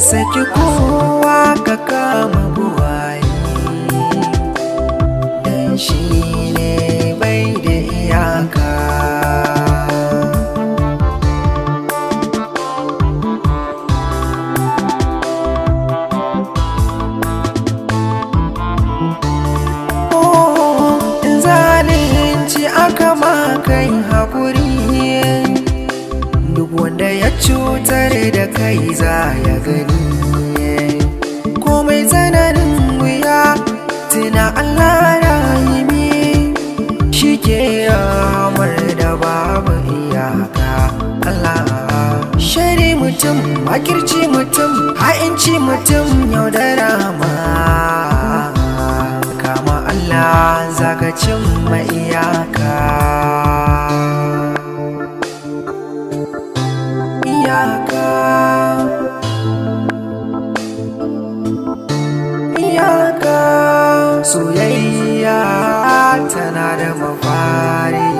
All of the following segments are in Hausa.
saki kowa ka kama buwayi, dan shi ne bai da iyaka. In zalunci aka makai haƙuri, duk wanda ya cutar da kai za ya gani. Komai tsananin wuya tuna Allah rahimi, shi ke ramar da babu iyaka. Allah shari mutum, makirci mutum, ha'inci mutum, yaudara ma kama Allah zaka cimma iyaka. Iyaka, iyaka. Soyayya tana da mafari,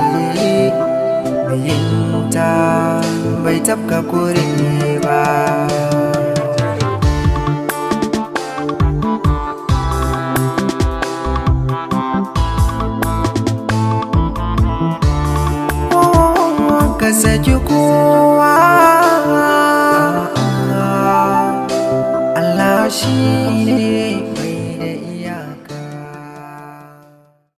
biyinta bai tafka kure ba. Ka saki kowa, Allah shi